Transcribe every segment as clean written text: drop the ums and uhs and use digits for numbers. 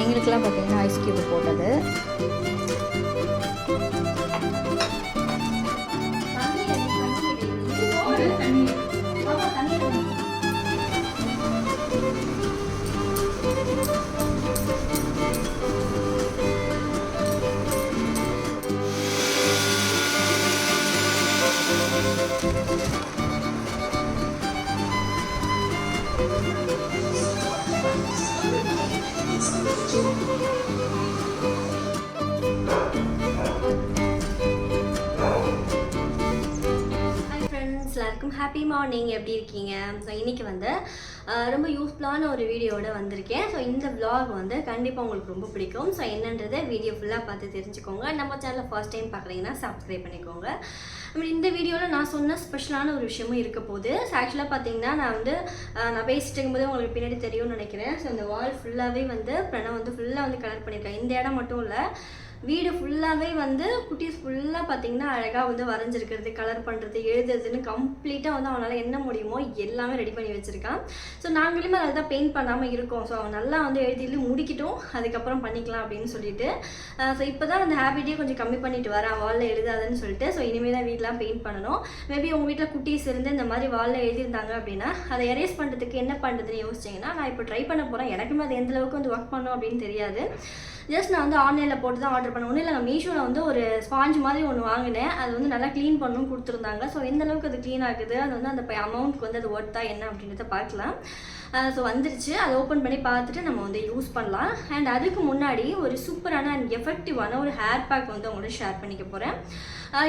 எங்களுக்கெல்லாம் பார்த்தீங்கன்னா ice cube போட்டது. எல்லாருக்கும் ஹாப்பி மார்னிங். எப்படி இருக்கீங்க? ஸோ இன்றைக்கி வந்து ரொம்ப யூஸ்ஃபுல்லான ஒரு வீடியோட வந்திருக்கேன். ஸோ இந்த vlog வந்து கண்டிப்பாக உங்களுக்கு ரொம்ப பிடிக்கும். ஸோ என்னன்றதை வீடியோ ஃபுல்லாக பார்த்து தெரிஞ்சுக்கோங்க. நம்ம சேனலை ஃபர்ஸ்ட் டைம் பார்க்குறீங்கன்னா சப்ஸ்கிரைப் பண்ணிக்கோங்க. இந்த வீடியோவில் நான் சொன்ன ஸ்பெஷலான ஒரு விஷயமும் இருக்க போகுது. ஸோ ஆக்சுவலாக பார்த்தீங்கன்னா நான் பேசிட்டு இருக்கும்போது உங்களுக்கு பின்னாடி தெரியும்னு நினைக்கிறேன். ஸோ இந்த வால் ஃபுல்லாகவே வந்து பிரணவ் வந்து ஃபுல்லாக வந்து கலர் பண்ணியிருக்கேன். இந்த இடம் மட்டும் இல்லை, வீடு ஃபுல்லாகவே வந்து குட்டீஸ் ஃபுல்லாக பார்த்தீங்கன்னா அழகாக வந்து வரைஞ்சிருக்கிறது, கலர் பண்ணுறது, எழுதுறதுன்னு கம்ப்ளீட்டாக வந்து அவனால் என்ன முடியுமோ எல்லாமே ரெடி பண்ணி வச்சுருக்கான். ஸோ நாங்களுமே அதை தான் பெயிண்ட் பண்ணாமல் இருக்கோம். ஸோ அவன் நல்லா வந்து எழுதி முடிக்கிட்டோம், அதுக்கப்புறம் பண்ணிக்கலாம் அப்படின்னு சொல்லிட்டு. ஸோ இப்போ தான் அந்த ஹேபிட்டே கொஞ்சம் கம்மி பண்ணிட்டு வரேன், வாலில் எழுதாதுன்னு சொல்லிட்டு. ஸோ இனிமேல் தான் வீட்டெலாம் பெயிண்ட் பண்ணணும். மேபி உங்கள் வீட்டில் குட்டீஸ் இருந்து இந்த மாதிரி வாலில் எழுதியிருந்தாங்க அப்படின்னா அதை எரேஸ் பண்ணுறதுக்கு என்ன பண்ணுறதுன்னு யோசிச்சிங்கன்னா நான் இப்போ ட்ரை பண்ண போகிறேன். எனக்குமே அது எந்தளவுக்கு வந்து ஒர்க் பண்ணணும் அப்படின்னு தெரியாது. ஜஸ்ட் நான் வந்து ஆன்லைனில் போட்டு தான் ஆர்டர் பண்ணேன். ஒன்றும் இல்லை, நான் மீஷோவில் வந்து ஒரு ஸ்பாஞ்ச் மாதிரி ஒன்று வாங்கினேன். அது வந்து நல்லா க்ளீன் பண்ணணும் கொடுத்துருந்தாங்க. ஸோ எந்த அளவுக்கு அது க்ளீன் ஆகுது, அது வந்து அந்த அமௌண்ட்க்கு வந்து அது ஒர்த்தா என்ன அப்படின்றத பார்க்கலாம். ஸோ வந்துருச்சு, அதை ஓப்பன் பண்ணி பார்த்துட்டு நம்ம வந்து யூஸ் பண்ணலாம். அண்ட் அதுக்கு முன்னாடி ஒரு சூப்பரான அண்ட் எஃபெக்டிவான ஒரு ஹேர் பேக் வந்து உங்களோட ஷேர் பண்ணிக்க போகிறேன்.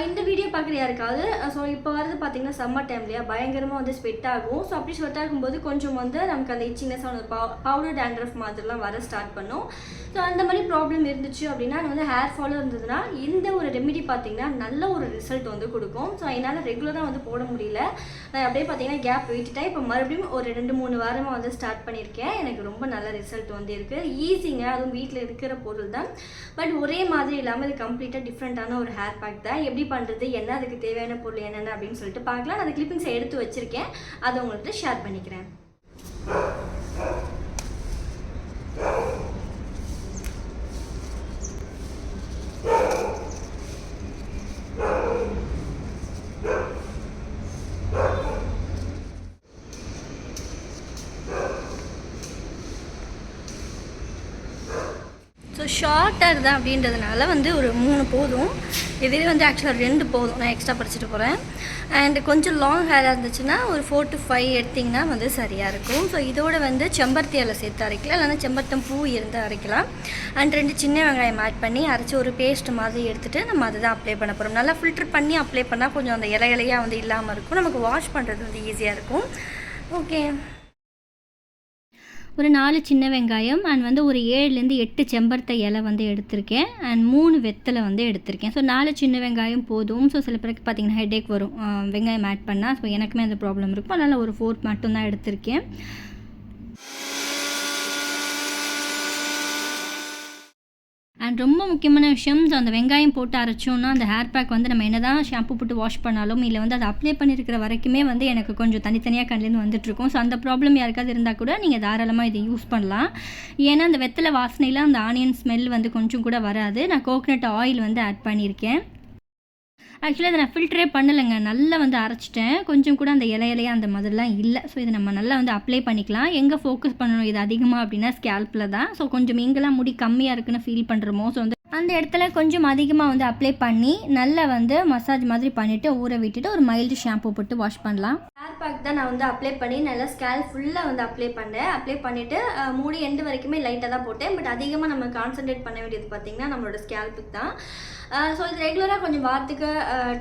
இந்த வீடியோ பார்க்குற யாருக்காவது ஸோ இப்போ வரது பார்த்தீங்கன்னா சம்மர் டைம்லையா பயங்கரமாக வந்து ஸ்வெட் ஆகும். ஸோ அப்படி ஸ்வெட் ஆகும்போது கொஞ்சம் வந்து நமக்கு அந்த இச்சினஸ் பவுடர் டேண்ட்ரஃப் மாதிரிலாம் வர ஸ்டார்ட் பண்ணும். ஸோ அந்த மாதிரி ப்ராப்ளம் இருந்துச்சு அப்படின்னா வந்து ஹேர் ஃபாலோ இருந்ததுன்னா இந்த ஒரு ரெமிடி பார்த்தீங்கன்னா நல்ல ஒரு ரிசல்ட் வந்து கொடுக்கும். ஸோ என்னால் ரெகுலராக வந்து போட முடியல, நான் அப்படியே பார்த்தீங்கன்னா கேப் விட்டுட்டேன். இப்போ மறுபடியும் ஒரு 2-3 வாரமாக வந்து ஸ்டார்ட் பண்ணியிருக்கேன். எனக்கு ரொம்ப நல்ல ரிசல்ட் வந்து இருக்குது. ஈஸிங்க, அதுவும் வீட்டில் இருக்கிற பொருள் தான். பட் ஒரே மாதிரி இல்லாமல் இது கம்ப்ளீட்டாக டிஃப்ரெண்ட்டான ஒரு ஹேர் பேக் தான். எப்படி பண்ணுறது, என்ன அதுக்கு தேவையான பொருள் என்னென்ன அப்படின்னு சொல்லிட்டு பார்க்கலாம். நான் அந்த கிளிப்பிங்ஸை எடுத்து வச்சுருக்கேன், அதை உங்கள்கிட்ட ஷேர் பண்ணிக்கிறேன். ஸோ ஷார்ட்டாக இருந்தால் அப்படின்றதுனால வந்து ஒரு 3 போதும். இதுவே வந்து ஆக்சுவலாக 2 போதும், நான் எக்ஸ்ட்ரா பறிச்சுட்டு போகிறேன். அண்ட் கொஞ்சம் லாங் ஹேராக இருந்துச்சுன்னா ஒரு 4 to 5 எடுத்திங்கன்னா வந்து சரியாக இருக்கும். ஸோ இதோட வந்து செம்பருத்தி இலை சேர்த்து அரைக்கலாம், இல்லைன்னா செம்பருத்தம் பூ இருந்து அரைக்கலாம். அண்ட் 2 சின்ன வெங்காயம் ஆட் பண்ணி அரைச்சி ஒரு பேஸ்ட் மாதிரி எடுத்துகிட்டு நம்ம அதை தான் அப்ளை பண்ண போகிறோம். நல்லா ஃபில்டர் பண்ணி அப்ளை பண்ணால் கொஞ்சம் அந்த இலையாக வந்து இல்லாமல் இருக்கும், நமக்கு வாஷ் பண்ணுறது வந்து ஈஸியாக இருக்கும். ஓகே, ஒரு 4 சின்ன வெங்காயம் அண்ட் வந்து ஒரு 7லேருந்து 8 செம்பருத்தி இலை வந்து எடுத்திருக்கேன். அண்ட் 3 வெத்தலை வந்து எடுத்திருக்கேன். ஸோ 4 சின்ன வெங்காயம் போதும். ஸோ சில பேருக்கு பார்த்திங்கன்னா ஹெட்டேக் வரும் வெங்காயம் ஆட் பண்ணால். ஸோ எனக்குமே அந்த ப்ராப்ளம் இருக்கும், அதனால் ஒரு 4 மட்டும்தான் எடுத்திருக்கேன். அண்ட் ரொம்ப முக்கியமான விஷயம், ஸோ அந்த வெங்காயம் போட்டு அரைச்சோன்னா அந்த ஹேர் பேக் வந்து நம்ம என்ன தான் ஷாம்பு போட்டு வாஷ் பண்ணாலும் இல்லை வந்து அதை அப்ளை பண்ணியிருக்கிற வரைக்குமே வந்து எனக்கு கொஞ்சம் தனித்தனியாக கண்லேருந்து வந்துட்டுருக்கும். ஸோ அந்த ப்ராப்ளம் யாருக்காவது இருந்தால் கூட நீங்கள் தாராளமாக இதை யூஸ் பண்ணலாம். ஏன்னா அந்த வெத்தலை வாசனையில் அந்த ஆனியன் ஸ்மெல் வந்து கொஞ்சம் கூட வராது. நான் கோகனட் ஆயில் வந்து ஆட் பண்ணியிருக்கேன். ஆக்சுவலி அதை நான் ஃபில்டரே பண்ணலைங்க, நல்லா வந்து அரைச்சிட்டேன். கொஞ்சம் கூட அந்த இலையாக அந்த மாதிரிலாம் இல்லை. ஸோ இதை நம்ம நல்லா வந்து அப்ளை பண்ணிக்கலாம். எங்கே ஃபோக்கஸ் பண்ணணும் இது அதிகமாக அப்படின்னா ஸ்கேல்பில் தான். ஸோ கொஞ்சம் எங்கெல்லாம் முடி கம்மியாக இருக்குன்னு ஃபீல் பண்ணுறோமோ ஸோ வந்து அந்த இடத்துல கொஞ்சம் அதிகமாக வந்து அப்ளை பண்ணி நல்லா வந்து மசாஜ் மாதிரி பண்ணிவிட்டு ஊற விட்டுட்டு ஒரு மைல்டு ஷாம்பு போட்டு வாஷ் பண்ணலாம். ஹேர் பேக் தான் நான் வந்து அப்ளை பண்ணி நல்லா ஸ்கேல்ப் ஃபுல்லாக வந்து அப்ளை பண்ணேன். அப்ளை பண்ணிவிட்டு மூடி எண்டு வரைக்குமே லைட்டாக தான் போட்டேன். பட் அதிகமாக நம்ம கான்சன்ட்ரேட் பண்ண வேண்டியது பார்த்திங்கன்னா நம்மளோட ஸ்கேல்புக்கு தான். ஸோ இது ரெகுலராக கொஞ்சம் வாரத்துக்கு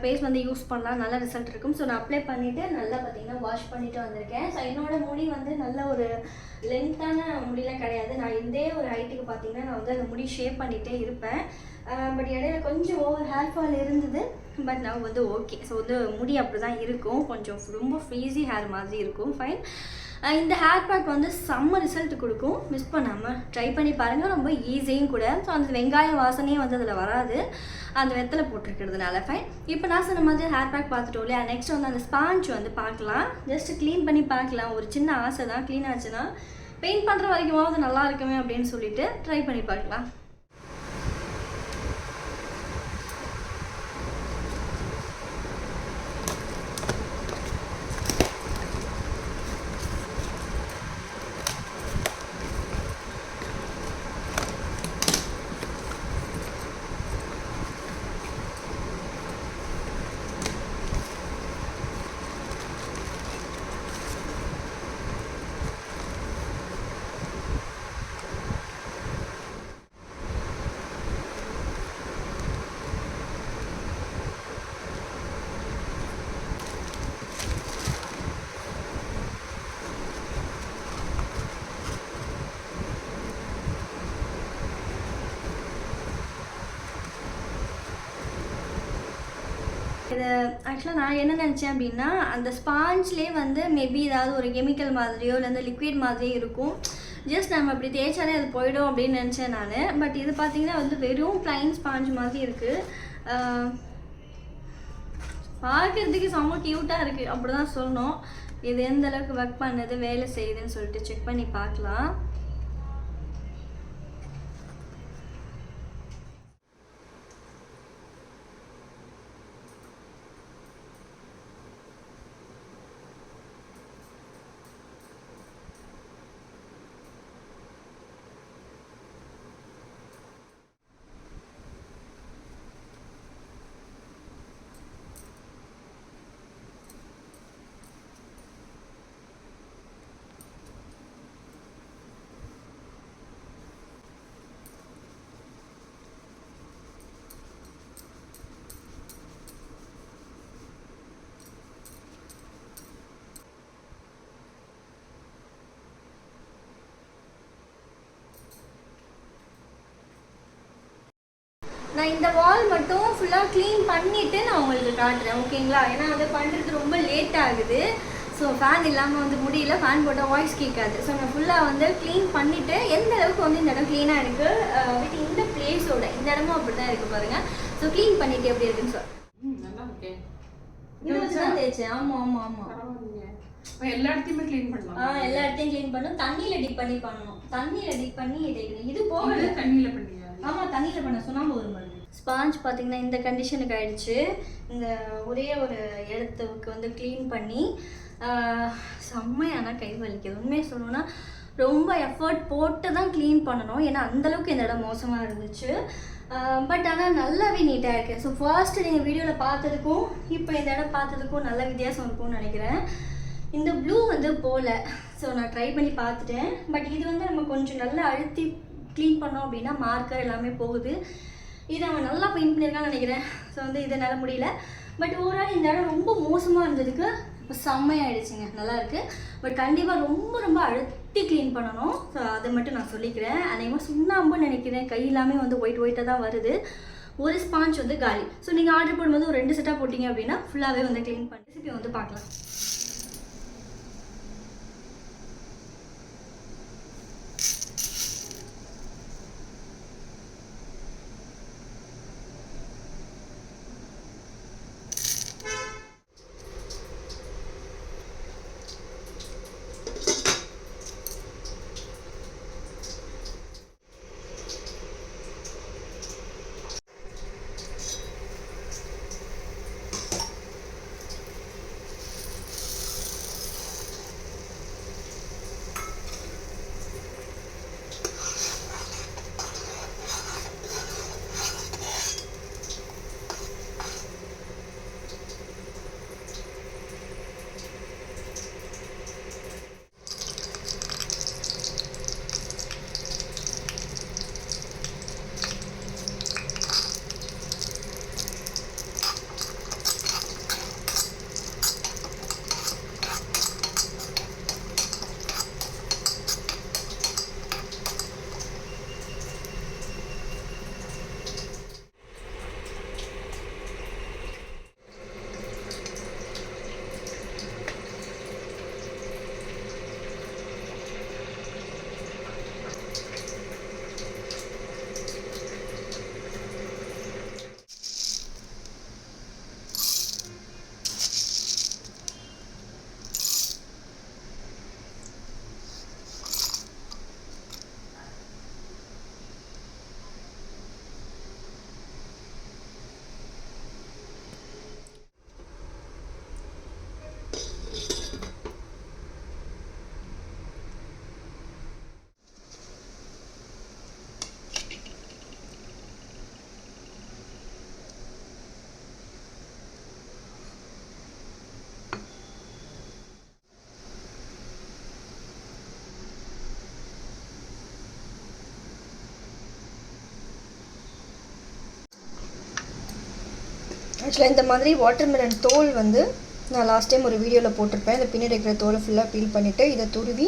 பேஸ் வந்து யூஸ் பண்ணலாம், நல்ல ரிசல்ட் இருக்கும். ஸோ நான் அப்ளை பண்ணிவிட்டு நல்லா பார்த்திங்கன்னா வாஷ் பண்ணிவிட்டு வந்திருக்கேன். ஸோ என்னோடய முடி வந்து நல்ல ஒரு லென்த்தான முடியெலாம் கிடையாது. நான் இதே ஒரு ஹைட்டுக்கு பார்த்திங்கன்னா நான் வந்து அந்த முடி ஷேப் பண்ணிகிட்டே இருப்பேன். பட் இடையில கொஞ்சம் ஓவர் ஹேர் ஃபால் இருந்தது. பட் நான் வந்து ஓகே. ஸோ வந்து முடி அப்படி தான் இருக்கும், கொஞ்சம் ரொம்ப ஃப்ரீஸி ஹேர் மாதிரி இருக்கும். ஃபைன். இந்த ஹேர் பேக் வந்து செம்ம ரிசல்ட் கொடுக்கும், மிஸ் பண்ணாமல் ட்ரை பண்ணி பாருங்கள். ரொம்ப ஈஸியும் கூட. ஸோ அந்த வெங்காய வாசனையே வந்து அதில் வராது, அந்த வெத்தலை போட்டிருக்கிறதுனால. ஃபைன். இப்போ நான் சொன்ன மாதிரி ஹேர் பேக் பார்த்துட்டோம் இல்லையா, நெக்ஸ்ட் வந்து அந்த ஸ்பாஞ்ச் வந்து பார்க்கலாம். ஜஸ்ட் க்ளீன் பண்ணி பார்க்கலாம். ஒரு சின்ன ஆசை தான், க்ளீன் ஆச்சுன்னா பெயிண்ட் பண்ணுற வரைக்குமாவது நல்லா இருக்குமே அப்படின்னு சொல்லிட்டு ட்ரை பண்ணி பார்க்கலாம். இது ஆக்சுவலாக நான் என்ன நினச்சேன் அப்படின்னா, அந்த ஸ்பாஞ்ச்லேயே வந்து மேபி ஏதாவது ஒரு கெமிக்கல் மாதிரியோ இல்லை அந்த லிக்விட் மாதிரியோ இருக்கும். ஜஸ்ட் நம்ம அப்படி தேய்ச்சாலே அது போயிடும் அப்படின்னு நினச்சேன் நான். பட் இது பார்த்திங்கன்னா வந்து வெறும் ப்ளைன் ஸ்பாஞ்ச் மாதிரி இருக்குது. பார்க்குறதுக்கு செம்ம க்யூட்டாக இருக்குது, அப்படி தான் சொல்லணும். இது எந்த அளவுக்கு ஒர்க் பண்ணுது, வேலை செய்யுதுன்னு சொல்லிட்டு செக் பண்ணி பார்க்கலாம். நான் இந்த வால் மட்டும் ஃபுல்லாக க்ளீன் பண்ணிவிட்டு நான் உங்களுக்கு காட்டுறேன், ஓகேங்களா? ஏன்னா அதை பண்ணுறது ரொம்ப லேட் ஆகுது. ஸோ ஃபேன் இல்லாமல் வந்து முடியல, ஃபேன் போட்டால் வாய்ஸ் கேட்காது. ஸோ நான் ஃபுல்லாக வந்து க்ளீன் பண்ணிவிட்டு எந்த அளவுக்கு வந்து இந்த இடம் க்ளீனாக இருக்குது வித் இந்த பிளேஸோட இந்த இடமும் அப்படி தான் இருக்குது பாருங்கள். ஸோ க்ளீன் பண்ணிவிட்டு எப்படி இருக்குன்னு சொல்கிறேன். இது வச்சு தான் தேய்ச்சேன். ஆமாம் எல்லா இடத்தையுமே க்ளீன் பண்ணலாம். எல்லா இடத்தையும் க்ளீன் பண்ணணும். தண்ணியில் டிப் பண்ணி பண்ணணும். தண்ணியில் டிப் பண்ணி தேய்க்கணும். இது போகல, தண்ணியில் பண்ணியா? ஆமாம், தண்ணியில் பண்ண சொன்னாமல் ஒரு மாதிரி. ஸ்பாஞ்ச் பார்த்தீங்கன்னா இந்த கண்டிஷனுக்கு ஆயிடுச்சு. இந்த ஒரே ஒரு இடத்துக்கு வந்து க்ளீன் பண்ணி செம்மையான கை வலிக்குது. உண்மையாக சொல்லணும்னா ரொம்ப எஃபர்ட் போட்டு தான் க்ளீன் பண்ணணும், ஏன்னா அந்தளவுக்கு இந்த இடம் மோசமாக இருந்துச்சு. பட் ஆனால் நல்லாவே நீட்டாக இருக்குது. ஸோ ஃபர்ஸ்ட்டு நீங்கள் வீடியோவில் பார்த்ததுக்கும் இப்போ இந்த இடம் பார்த்ததுக்கும் நல்ல வித்தியாசம் இருக்கும்னு நினைக்கிறேன். இந்த ப்ளூ வந்து போகல, ஸோ நான் ட்ரை பண்ணி பார்த்துட்டேன். பட் இது வந்து நம்ம கொஞ்சம் நல்லா அழுத்தி க்ளீன் பண்ணோம் அப்படின்னா மார்க்கர் எல்லாமே போகுது. இது அவன் நல்லா பெயிண்ட் பண்ணியிருக்கான்னு நினைக்கிறேன். ஸோ வந்து இதனால் முடியல. பட் ஓவரால் இந்த இடம் ரொம்ப மோசமாக இருந்ததுக்கு இப்போ செம்மையாகிடுச்சுங்க, நல்லாயிருக்கு. பட் கண்டிப்பாக ரொம்ப ரொம்ப அழுத்தி க்ளீன் பண்ணணும். ஸோ அதை மட்டும் நான் சொல்லிக்கிறேன். அநேகமாக சுண்ணாம்புன்னு நினைக்கிறேன். கை எல்லாமே வந்து ஒயிட்டாக தான் வருது. ஒரு ஸ்பாஞ்ச் வந்து காலி. ஸோ நீங்கள் ஆர்டர் பண்ணும்போது ஒரு 2 செட்டாக போட்டிங்க அப்படின்னா ஃபுல்லாகவே வந்து க்ளீன் பண்ணி ரெசிபி வந்து பார்க்கலாம். ஆக்சுவலாக இந்த மாதிரி வாட்டர்மெலன் தோல் வந்து நான் லாஸ்ட் டைம் ஒரு வீடியோவில் போட்டிருப்பேன். இந்த பின்னாடி இருக்கிற தோலை ஃபுல்லாக பீல் பண்ணிவிட்டு இதை துருவி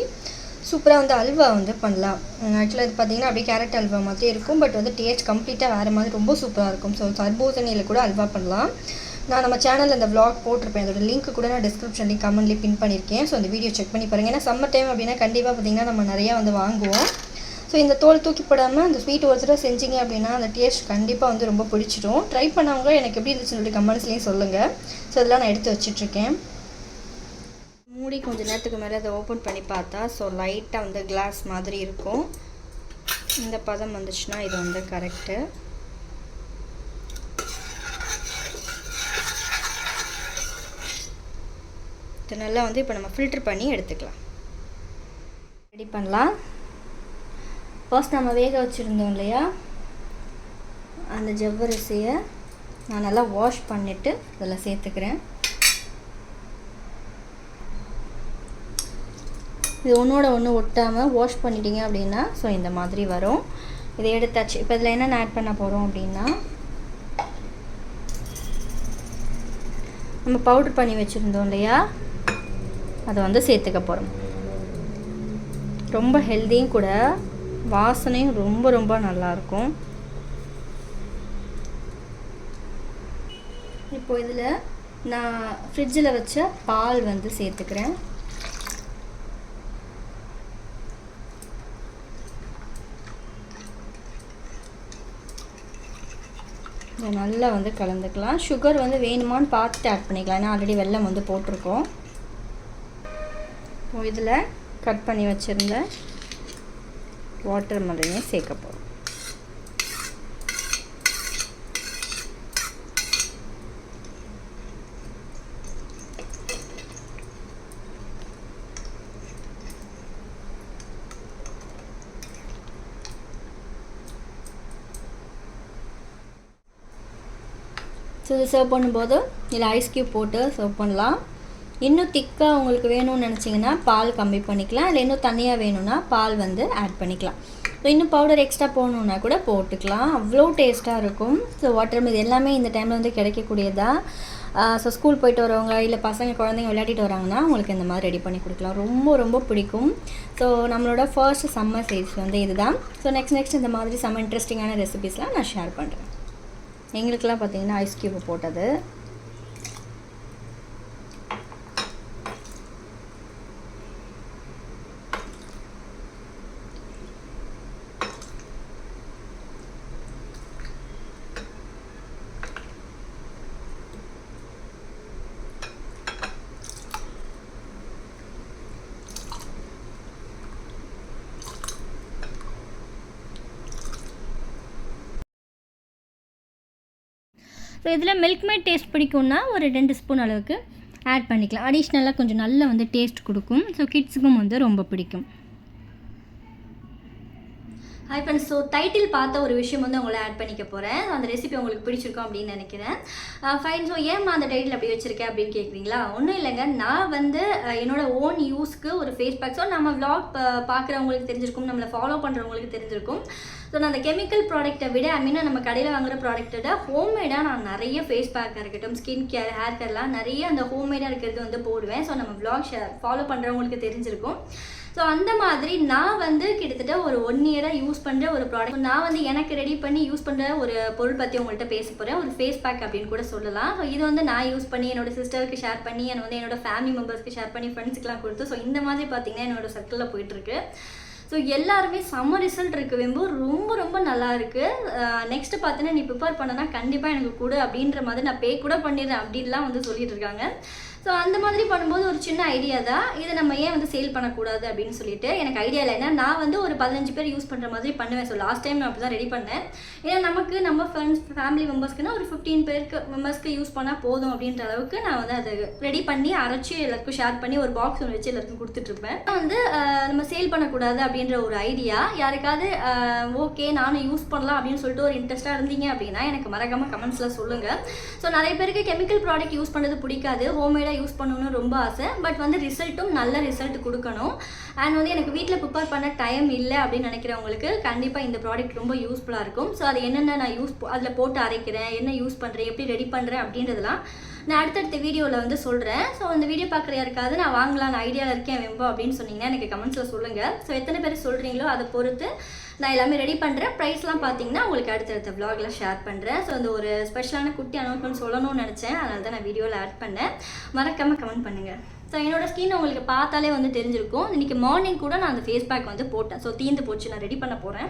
சூப்பராக வந்து அல்வா வந்து பண்ணலாம். ஆக்சுவலாக இது பார்த்திங்கன்னா அப்படியே கேரட் அல்வா மாதிரி இருக்கும், பட் வந்து டேஸ்ட் கம்ப்ளீட்டாக வேறு மாதிரி ரொம்ப சூப்பராக இருக்கும். ஸோ தர்பூசணியில் கூட அல்வா பண்ணலாம். நான் நம்ம சேனலில் இந்த vlog போட்டிருப்பேன், அதோட லிங்க் கூட நான் டிஸ்கிரிப்ஷன்லேயும் கமெண்ட்லேயும் பின் பண்ணியிருக்கேன். ஸோ அந்த வீடியோ செக் பண்ணி பாருங்கள். ஏன்னா சம்மர் டைம் அப்படின்னா கண்டிப்பாக பார்த்திங்கன்னா நம்ம நிறையா வந்து வாங்குவோம். ஸோ இந்த தோல் தூக்கி போடாமல் அந்த ஸ்வீட் ஒரு தடவை செஞ்சிங்க அப்படின்னா அந்த டேஸ்ட் கண்டிப்பாக வந்து ரொம்ப பிடிச்சிடும். ட்ரை பண்ணவங்க எனக்கு எப்படி இருந்துச்சுன்னு சொல்லி கமெண்ட்ஸ்லேயும் சொல்லுங்கள். ஸோ இதெல்லாம் நான் எடுத்து வச்சிட்ருக்கேன். மூடி கொஞ்சம் நேரத்துக்கு மேலே அதை ஓப்பன் பண்ணி பார்த்தா ஸோ லைட்டாக வந்து கிளாஸ் மாதிரி இருக்கும். இந்த பதம் வந்துச்சுன்னா இது வந்து கரெக்டு. இது நல்லா வந்து இப்போ நம்ம ஃபில்டர் பண்ணி எடுத்துக்கலாம். ரெடி பண்ணலாம். ஃபர்ஸ்ட் நம்ம வேக வச்சுருந்தோம் இல்லையா அந்த ஜவ்வரிசியை நான் நல்லா வாஷ் பண்ணிவிட்டு இதில் சேர்த்துக்கிறேன். இது ஒன்றோட ஒன்று ஒட்டாமல் வாஷ் பண்ணிட்டீங்க அப்படின்னா ஸோ இந்த மாதிரி வரும். இதை எடுத்தாச்சு. இப்போ இதில் என்னென்ன ஆட் பண்ண போகிறோம் அப்படின்னா நம்ம பவுடர் பண்ணி வச்சுருந்தோம் இல்லையா அதை வந்து சேர்த்துக்க போகிறோம். ரொம்ப ஹெல்த்தியும் கூட, வாசனையும் ரொம்ப ரொம்ப நல்லாயிருக்கும். இப்போ இதில் நான் ஃப்ரிட்ஜில் வச்ச பால் வந்து சேர்த்துக்கிறேன். இதை நல்லா வந்து கலந்துக்கலாம். சுகர் வந்து வேணுமான்னு பார்த்துட்டு ஆட் பண்ணிக்கலாம், ஏன்னா ஆல்ரெடி வெல்லம் வந்து போட்டிருக்கோம். இப்போ இதில் கட் பண்ணி வச்சுருந்த வாட்டர்மெலனையும் சேர்க்க போகிறோம். ஸோ இது சர்வ் பண்ணும்போது இதில் ஐஸ் க்யூப் போட்டு சர்வ் பண்ணலாம். இன்னும் திக்காக உங்களுக்கு வேணும்னு நினச்சிங்கன்னா பால் கம்மி பண்ணிக்கலாம், இல்லை இன்னும் தண்ணியாக வேணும்னா பால் வந்து ஆட் பண்ணிக்கலாம். ஸோ இன்னும் பவுடர் எக்ஸ்ட்ரா போகணுன்னா கூட போட்டுக்கலாம். அவ்வளோ டேஸ்ட்டாக இருக்கும். ஸோ வாட்டர்மெலன் எல்லாமே இந்த டைமில் வந்து கிடைக்கக்கூடியதான். ஸோ ஸ்கூல் போயிட்டு வரவங்க இல்லை பசங்க குழந்தைங்க விளையாடிட்டு வராங்கன்னா உங்களுக்கு இந்த மாதிரி ரெடி பண்ணி கொடுக்கலாம். ரொம்ப ரொம்ப பிடிக்கும். ஸோ நம்மளோட ஃபர்ஸ்ட் சம்மர் சீஸ் வந்து இதுதான். ஸோ நெக்ஸ்ட் இந்த மாதிரி செம்ம இன்ட்ரெஸ்டிங்கான ரெசிபீஸ்லாம் நான் ஷேர் பண்ணுறேன். எங்களுக்கெல்லாம் பார்த்திங்கன்னா ஐஸ் க்யூப் போட்டது. ஸோ இதில் மில்க் மேட் டேஸ்ட் பிடிக்கும்னா ஒரு 2 ஸ்பூன் அளவுக்கு ஆட் பண்ணிக்கலாம். அடிஷ்னலாக கொஞ்சம் நல்லா வந்து டேஸ்ட் கொடுக்கும். ஸோ கிட்ஸுக்கும் வந்து ரொம்ப பிடிக்கும். Hi friends. ஸோ டைட்டில் பார்த்த ஒரு விஷயம் வந்து உங்களை ஆட் பண்ணிக்க போகிறேன். அந்த ரெசிபி உங்களுக்கு பிடிச்சிருக்கும் அப்படின்னு நினைக்கிறேன். ஃபைன். ஸோ ஏம்மா அந்த டைட்டில் அப்படி வச்சுருக்கேன் அப்படின்னு கேட்குறீங்களா? ஒன்றும் இல்லைங்க, நான் வந்து என்னோடய ஓன் யூஸ்க்கு ஒரு ஃபேஸ் பேக், ஸோ நம்ம vlog பார்க்குறவங்களுக்கு தெரிஞ்சிருக்கும், நம்மளை ஃபாலோ பண்ணுறவங்களுக்கு தெரிஞ்சிருக்கும். ஸோ நான் அந்த கெமிக்கல் ப்ராடக்ட்டை விட நம்ம கடையில் வாங்குகிற ப்ராடக்ட்டை விட ஹோம்மேடாக நான் நிறைய ஃபேஸ் பேக்காக இருக்கட்டும், ஸ்கின் கேர், ஹேர் கேர்லாம் நிறைய அந்த ஹோம்மேடாக இருக்கிறது வந்து போடுவேன். ஸோ நம்ம vlog ஃபாலோ பண்ணுறவங்களுக்கு தெரிஞ்சிருக்கும். ஸோ அந்த மாதிரி நான் வந்து கிட்டத்தட்ட ஒரு 1 இயராக யூஸ் பண்ணுற ஒரு ப்ராடக்ட், நான் வந்து எனக்கு ரெடி பண்ணி யூஸ் பண்ணுற ஒரு பொருள் பற்றி உங்கள்கிட்ட பேச போகிறேன். ஒரு ஃபேஸ் பேக் அப்படின்னு கூட சொல்லலாம். ஸோ இது வந்து நான் யூஸ் பண்ணி என்னோட சிஸ்டருக்கு ஷேர் பண்ணி என்னோட ஃபேமிலி மெம்பர்ஸ்க்கு ஷேர் பண்ணி ஃப்ரெண்ட்ஸுக்குலாம் கொடுத்து, ஸோ இந்த மாதிரி பார்த்திங்கன்னா என்னோட சர்க்கிளில் போயிட்டுருக்கு. ஸோ எல்லாருமே செம்ம ரிசல்ட் இருக்குது வெம்பு, ரொம்ப ரொம்ப நல்லா இருக்குது. நெக்ஸ்ட்டு பார்த்தீங்கன்னா நீ ப்ரிப்பேர் பண்ணனா கண்டிப்பாக எனக்கு கொடு அப்படின்ற மாதிரி நான் பே கூட பண்ணிடுறேன் அப்படின்லாம் வந்து சொல்லிட்டு இருக்காங்க. ஸோ அந்த மாதிரி பண்ணும்போது ஒரு சின்ன ஐடியா தான், இதை நம்ம ஏன் வந்து சேல் பண்ணக்கூடாது அப்படின்னு சொல்லிட்டு எனக்கு ஐடியா இல்லை. ஏன்னா நான் வந்து ஒரு 15 பேர் யூஸ் பண்ணுற மாதிரி பண்ணுவேன். ஸோ லாஸ்ட் டைம் நான் அப்படி தான் ரெடி பண்ணேன். ஏன்னா நமக்கு நம்ம ஃப்ரெண்ட்ஸ் ஃபேமிலி மெம்பர்ஸ்க்குன்னா ஒரு 15 மெம்பர்ஸ்க்கு யூஸ் பண்ணால் போதும் அப்படின்ற அளவுக்கு நான் வந்து அதை ரெடி பண்ணி அரைச்சி எல்லாருக்கும் ஷேர் பண்ணி ஒரு பாக்ஸ் ஒன்று வச்சு எல்லாருக்கும் கொடுத்துட்ருப்பேன். வந்து நம்ம சேல் பண்ணக்கூடாது அப்படின்ற ஒரு ஐடியா யாருக்காவது ஓகே நானும் யூஸ் பண்ணலாம் அப்படின்னு சொல்லிட்டு ஒரு இன்ட்ரெஸ்ட்டாக இருந்தீங்க அப்படின்னா எனக்கு மறக்காமல் கமெண்ட்ஸில் சொல்லுங்கள். ஸோ நிறைய பேருக்கு கெமிக்கல் ப்ராடக்ட் யூஸ் பண்ணுறது பிடிக்காது, ஹோம்மேடாக ரெகுலராக யூஸ் பண்ணணும்னு ரொம்ப ஆசை. பட் வந்து ரிசல்ட்டும் நல்ல ரிசல்ட் கொடுக்கணும். அண்ட் வந்து எனக்கு வீட்டில் ப்ரிப்பேர் பண்ண டைம் இல்லை அப்படின்னு நினைக்கிறவங்களுக்கு கண்டிப்பாக இந்த ப்ராடக்ட் ரொம்ப யூஸ்ஃபுல்லாக இருக்கும். ஸோ அது என்னென்ன நான் அதில் போட்டு அரைக்கிறேன், என்ன யூஸ் பண்ணுறேன், எப்படி ரெடி பண்ணுறேன் அப்படின்றதெல்லாம் நான் அடுத்தடுத்த வீடியோவில் வந்து சொல்கிறேன். ஸோ அந்த வீடியோ பார்க்குற யாருக்காவது நான் வாங்கலான்னு ஐடியாவில் இருக்கேன் வெம்போ அப்படின்னு சொன்னீங்கன்னா எனக்கு கமெண்ட்ஸில் சொல்லுங்கள். ஸோ எத்தனை பேர் சொல்கிறீங்களோ அதை பொறுத்து நான் எல்லாமே ரெடி பண்ணுறேன். ப்ரைஸ்லாம் பார்த்தீங்கன்னா உங்களுக்கு அடுத்தடுத்த வ்ளாகில் ஷேர் பண்ணுறேன். ஸோ அந்த ஒரு ஸ்பெஷலான குட்டி அனௌன்ஸ்மெண்ட் சொல்லணும்னு நினச்சேன், அதனால தான் நான் வீடியோவில் ஆட் பண்ணேன். மறக்காமல் கமெண்ட் பண்ணுங்கள். ஸோ என்னோடய ஸ்கின் உங்களுக்கு பார்த்தாலே வந்து தெரிஞ்சிருக்கும். இன்றைக்கி மார்னிங் கூட நான் அந்த ஃபேஸ் பேக் வந்து போட்டேன். ஸோ தீந்து போச்சு, நான் ரெடி பண்ண போகிறேன்.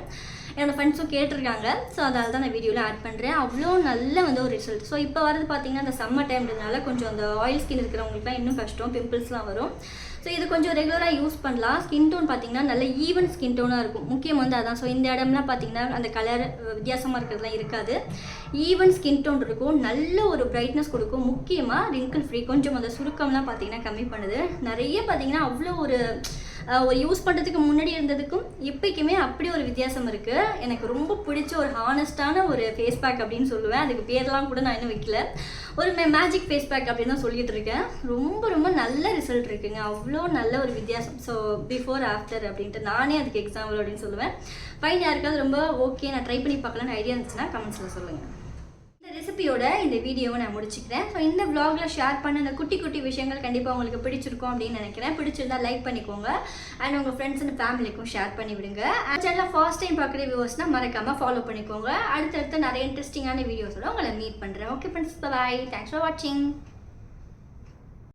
என்னோடய ஃப்ரெண்ட்ஸும் கேட்டிருக்காங்க. ஸோ அதனால தான் நான் வீடியோவில் ஆட் பண்ணுறேன். அவ்வளோ நல்ல வந்து ஒரு ரிசல்ட். ஸோ இப்போ வரது பார்த்தீங்கன்னா அந்த சம்மர் டைம்ன்றதுனால கொஞ்சம் அந்த ஆயில் ஸ்கின் இருக்கிறவங்களுக்குலாம் இன்னும் கஷ்டம், பிம்பிள்ஸ்லாம் வரும். ஸோ இது கொஞ்சம் ரெகுலராக யூஸ் பண்ணலாம். ஸ்கின் டோன் பார்த்தீங்கன்னா நல்ல ஈவன் ஸ்கின் டோனாக இருக்கும். முக்கியம் வந்து அதான். ஸோ இந்த இடம்லாம் பார்த்தீங்கன்னா அந்த கலர் வித்தியாசமாக இருக்கிறதுலாம் இருக்காது. ஈவன் ஸ்கின் டோன் இருக்கும், நல்ல ஒரு பிரைட்னஸ் கொடுக்கும். முக்கியமாக ரிங்கிள் ஃப்ரீ, கொஞ்சம் அந்த சுருக்கம்லாம் பார்த்தீங்கன்னா கம்மி பண்ணுது. நிறைய பார்த்தீங்கன்னா அவ்வளோ ஒரு யூஸ் பண்ணுறதுக்கு முன்னாடி இருந்ததுக்கும் இப்போக்குமே அப்படி ஒரு வித்தியாசம் இருக்குது. எனக்கு ரொம்ப பிடிச்ச ஒரு ஹானஸ்டான ஒரு ஃபேஸ் பேக் அப்படின்னு சொல்லுவேன். அதுக்கு பேர்லாம் கூட நான் இன்னும் வைக்கல. ஒரு மேஜிக் ஃபேஸ் பேக் அப்படின்னு தான் சொல்லிட்டு இருக்கேன். ரொம்ப ரொம்ப நல்ல ரிசல்ட் இருக்குங்க. அவ்வளோ நல்ல ஒரு வித்தியாசம். ஸோ பிஃபோர் ஆஃப்டர் அப்படின்ட்டு நானே அதுக்கு எக்ஸாம்பிள் அப்படின்னு சொல்லுவேன். ஃபைன், யாருக்காவது ரொம்ப ஓகே நான் ட்ரை பண்ணி பார்க்கலான்னு ஐடியா இருந்துச்சுன்னா கமெண்ட்ஸில் சொல்லுங்கள். ரெசிபியோட இந்த வீடியோவை நான் முடிச்சுக்கிறேன். ஸோ இந்த vlogல ஷேர் பண்ண இந்த குட்டி குட்டி விஷயங்கள் கண்டிப்பாக உங்களுக்கு பிடிச்சிருக்கும் அப்படின்னு நினைக்கிறேன். பிடிச்சிருந்தா லைக் பண்ணிக்கோங்க. அண்ட் உங்கள் ஃப்ரெண்ட்ஸ் அண்ட் ஃபேமிலிக்கும் ஷேர் பண்ணி விடுங்க. சேனலில் ஃபர்ஸ்ட் டைம் பார்க்குற வியூவர்ஸ்னால் மறக்காமல் ஃபாலோ பண்ணிக்கோங்க. அடுத்தடுத்து நிறைய இன்ட்ரெஸ்டிங்கான வீடியோஸோட உங்களை மீட் பண்ணுறேன். Okay friends, bye. Thanks for வாட்சிங்.